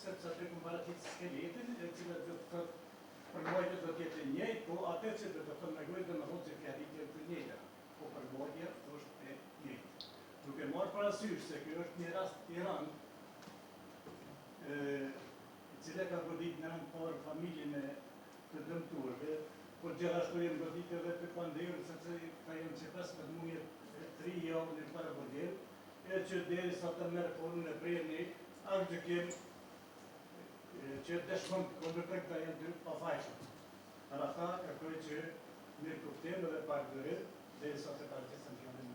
sepse të komparatit skeletin, e cilë dhe të thotë përmbajtja do të jetë e njëjtë, po atë që do të thonë negojë do të thotë që fjalit jetë të njëjta, po përmbajtja është e njëjtë. Duke marrë parasysh se kjo është një rast i rëndë, e cila ka godit në anë parë familjen e të dëmtuarve, por gjithashtu jenë godit edhe të pandehur, sepse ka jenë që 15 muaj 3 javë në para borgjel, e që deri sa të merë punën e prerni, atë gjykim që dëshmon kundër këta janë dy pafajshëm. Për ata kërkoj që mirë kuptim dhe pak dërit, deri sa të parëgjithën fjalën.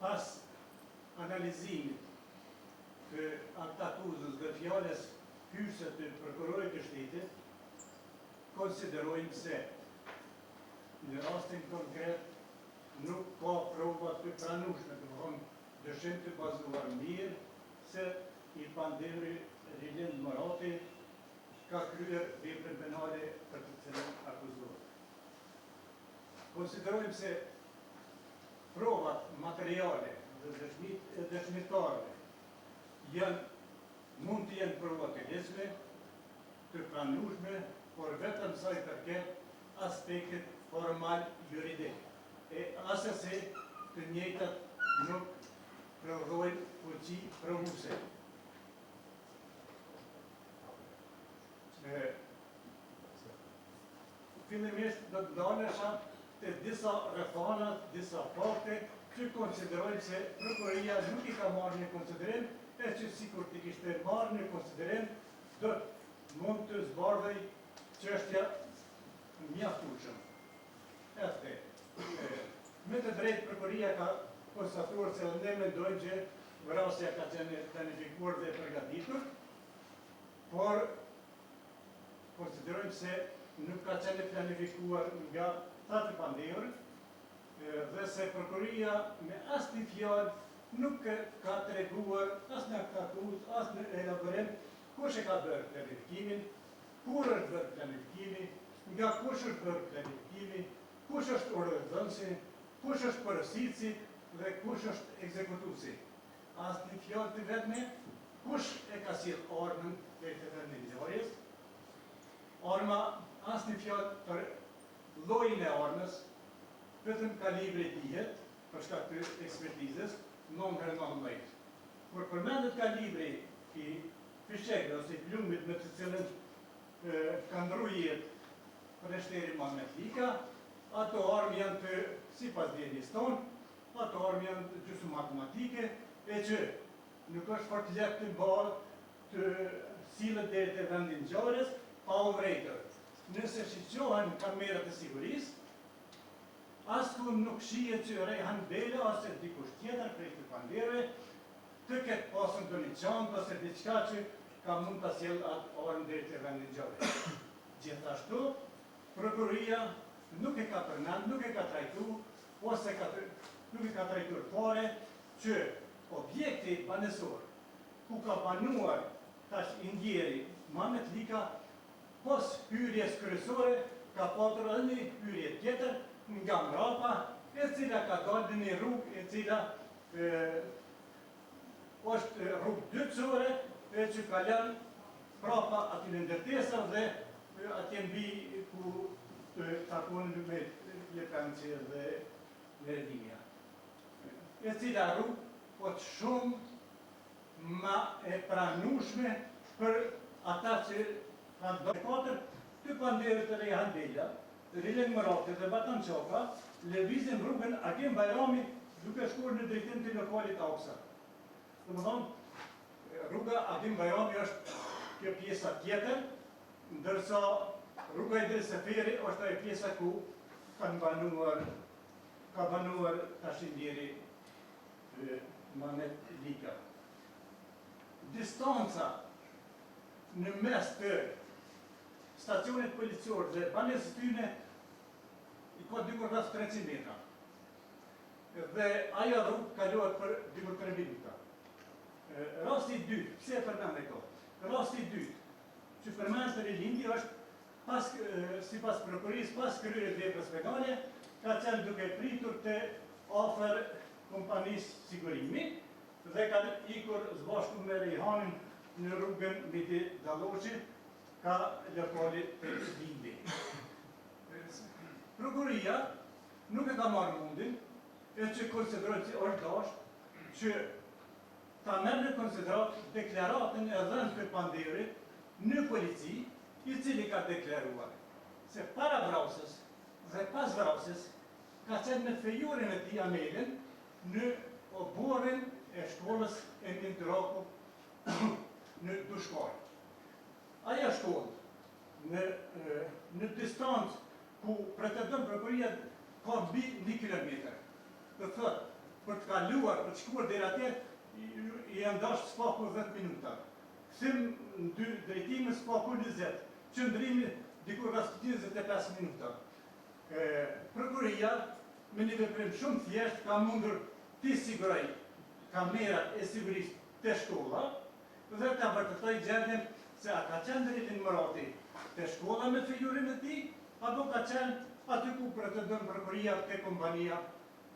Pas analizimit të akta akuzës dhe fjales hyse të prokurorit të shtetit, konsiderojmë se në rastin konkret nuk ka provat të pranueshme, të thonë dëshim të bazuar mirë se i pandehuri Rilend Morati ka kryer veprën penale për të cilën akuzohet. Konsiderojmë se provat materiale dhe dëshmitarëve mund të jenë prova të lehtësme, të pranueshme, por vetëm sa i përket aspektit formal juridik. E asesi të njëjtat nuk prodhojnë fuqi provuese. Fillimisht do të ndalesha të disa rrethanat, disa fakte që konsiderojmë se prokuroria nuk i ka marrë në konsiderim, e që sikur të kishte marrë në konsiderim, do të mund të zbardhej çështja mjaftueshëm. Me të drejtë prokuroria ka konstatuar se ne mendojmë që vrasja ka qenë planifikuar dhe përgatitur, por konsiderojmë se nuk ka qenë planifikuar nga ta të pandehur dhe se prokuroria me asnjë fjalë nuk ka treguar as në akuz, as në elaborim kush e ka bërë planifikimin, kur është bërë planifikimi, nga kush është bërë planifikimi, kush është ordonansi, kush është porositësi dhe kush është ekzekutuesi. Asnjë fjalë të vetme, kush e ka sjell armën deri te vendi i ngjarjes. Arma, asnjë fjalë për llojin e armës, vetëm kalibri dihet për shkak të ekspertizës, nëmër 19. Kur përmendet kalibri i fishekve ose i plumbit me të cilën ka ndru jetë Preshteri Mahmetlika, ato armë janë të, sipas dijenis tonë, ato armë janë të gjysmë matematike, e që nuk është fort lehtë të ballë të sillet deri te vendi i ngjarjes pa u vrejtur. Nëse shiqohen kamerat e sigurisë, askund nuk shihet që Rehan Bela ose dikush tjetër prej të pandehurve të ketë pasur ndonjë çantë ose diçka që ka mund ta sjellë atë armë deri te vendi i ngjarjes. Gjithashtu, prokuroria nuk e ka përmend, nuk e ka trajtuar ose nuk e ka trajtuar fare që objekti banesor ku ka banuar tash i ndjeri Mahmetlika pos hyrjes kryesore ka patur edhe një hyrje tjetër nga mbrapa, e cila ka dalë në një rrugë e cila është rrugë dytësore, e që ka lënë prapa aty në ndërtesa dhe atje mbi ku takon me Lekanci dhe Lerdinia. E cila rrugë po të shumë ma e pranueshme për ata që kanë dorë katër të pandehur të Rehan Bela, Rilend Morati dhe Batan Qoka lëvizin rrugën Agim Bajrami duke shkuar në drejtim të lokalit Auksa. Domethënë, rruga Agim Bajrami është kjo pjesa tjetër, ndërsa rruga Idris Seferi është ajo pjesa ku ka banuar tash i ndjeri Mahmetlika. Distanca në mes të stacionit policor dhe banesës tyne i ka dikur rreth 300 metra. Dhe ajo rrugë kalohet për dikur 3 minuta. Rasti i dytë, pse e përmend këto? Rasti i dytë, që përmend për lindje është sipas prokurisë pas kryerjes veprës penale, ka qenë duke pritur të afër kompanisë sigurimi, dhe kanë ikur zbashku me Rejhanin në rrugën mbi Dalloshi, ka lokali të Lindi. Prokuria nuk e ka marrë mundin, e që konsiderojnë që është dashur që ta merr në konsiderat deklaratën e dhënë për Panderit në polici, i cili ka deklaruar se para vrasjes dhe pas vrasjes ka qenë me fejurin e tij Amelin në oborin e shkollës e Mindraku në Dushkaj. Aja shkollë në distancë ku pretendon prokuria ka mbi 1 kilometër. Dhe thot, për të kaluar, për të shkuar deri atje, i janë dashur spaku 10 minuta. Kthim në 2 drejtime spaku 20. Qëndrimi dikur rreth 25 minuta. Prokuria me një veprim shumë thjesht ka mundur të siguroj kamerat e sigurisë të shkolla dhe ta vërtetoj gjendjen se a ka qenë Rilin Murati të shkolla me fejurin e tij, apo ka qenë aty ku pretendon prokuria te kompania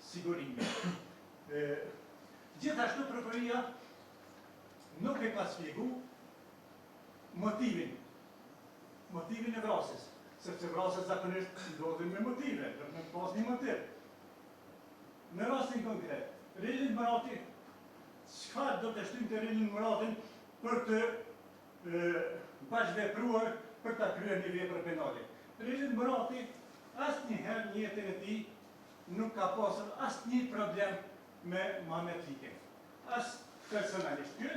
sigurimi. Gjithashtu prokuria nuk e ka shpjegu motivin e vrasjes, sepse vrasja zakonisht ndodhin me motive, do të pas një motiv. Në rastin konkret, Rilin Murati, çfarë do të shtynte Rilin Muratin për të bashkëvepruar për ta kryer një vepër penale? Rilin Murati asnjëherë në jetën e tij nuk ka pasur asnjë problem me Muhamet Likin. As personalisht ky,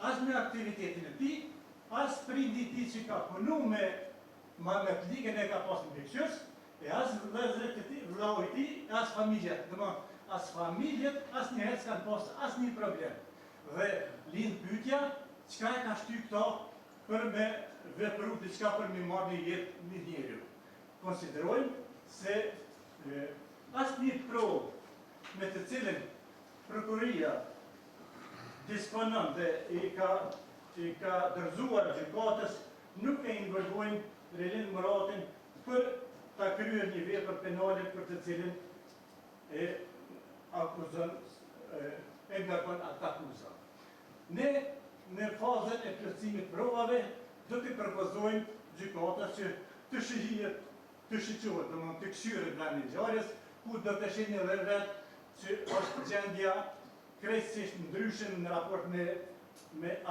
as me aktivitetin e tij, as prindi i tij që ka punu me Muhamet Likin e ka pasur mbikëqyrës, e as vëllezërit e tij, vëllau i tij, as familjet. Domethënë, as familjet asnjëherë s'kan pasur asnjë problem. Dhe lind pyetja, çka e ka shtyr këto për me vepru diçka për me marrë një jetë një njeriu. Konsiderojmë se asnjë provë me të cilën prokuria disponon dhe i ka dorëzuar gjykatës nuk e involvojnë Rilin Muratin për ta kryer një vepër penale për të cilën e akuzon e ngarkon atë akuzë. Ne në fazën e plotësimit provave do të propozojmë gjykatës që të shihet, domethënë të këshyret nga ngjarjes, ku do të shihni edhe vetë që është gjendja krejtësisht ndryshe në raport me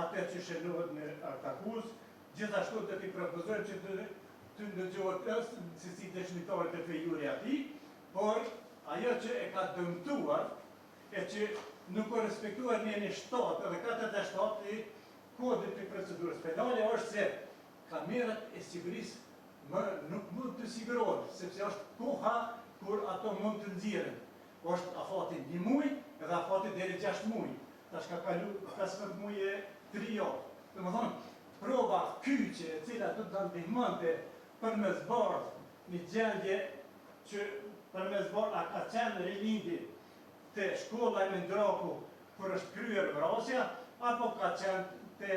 atë që shënohet në atë akuzë. Gjithashtu do t'i propozojmë që të ndëgjohet si dëshmitar të fejuri atij, por ajo që e ka dëmtuar e që nuk ka respektuar një 7 edhe 47 i kodit të procedurës penale është se kamerat e sigurisë nuk mund të sigurohen, sepse është koha kur ato mund të nxirren. Është afati 1 muaj edhe afati deri 6 muaj. Tash ka kalu 15 muaj e 3 javë. Domethënë, prova kyçe e cila do të ndihmonte për me zbardh një gjendje që për me zbardh a ka qenë rilindi të shkolla e Mindraku kur është kryer vrasja, apo ka qenë te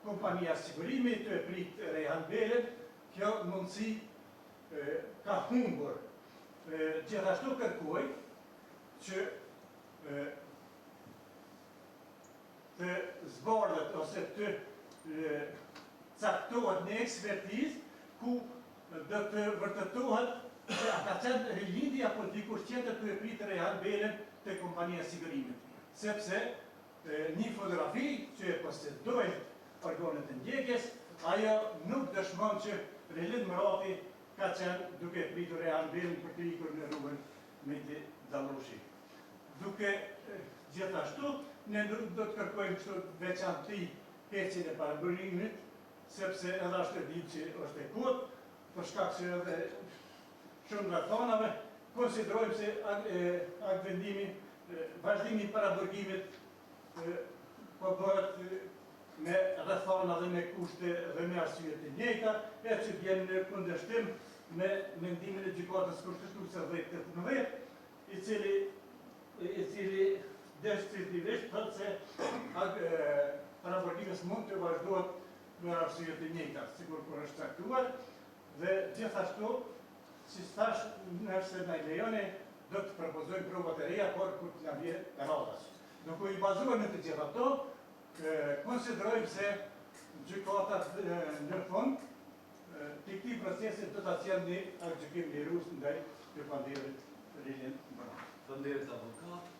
kompania sigurimi të e prit Rejhan Belën, kjo mundësi ka humbur. Gjithashtu kërkoj që të zbardhet ose të caktohet një ekspertizë ku do të vërtetohet se a ka qenë rilindi apo dikush tjetër të e prit Rejhan Belën te kompania sigurimit. Sepse një fotografi që e posedojnë organet e ndjekjes, ajo nuk dëshmon që Rilin Murati ka qenë duke pritur Rejhan Belën për të ikur në rrugën mbi Dalloshi. Duke gjithashtu, ne do të kërkojmë kështu veçanti heqjen e paraburimit, sepse edhe është e ditë që është e kotë, për shkak se edhe shumë nga thonave, konsiderojmë se vazhdimi i paraburgimit po bëhet me rrethana dhe me kushte dhe me arsye të njëjta, e që vjen në kundërshtim me mendimin e gjykatës kushtetuese 10/18, i cili deskriptivisht thotë se paraburgimi mund të vazhdohet me arsye të njëjta, sikur kur është caktuar, dhe gjithashtu, si thash, nëse na lejoni, do të propozojmë provat e reja, por kur të na vjen radhës. Duke I bazuar në të gjitha ato, konsiderojmë se gjykatat në fund të këtij procesi do ta sjellë një gjykim lirues ndaj Pypanderit Rilin Bra. Faleminderit avokat.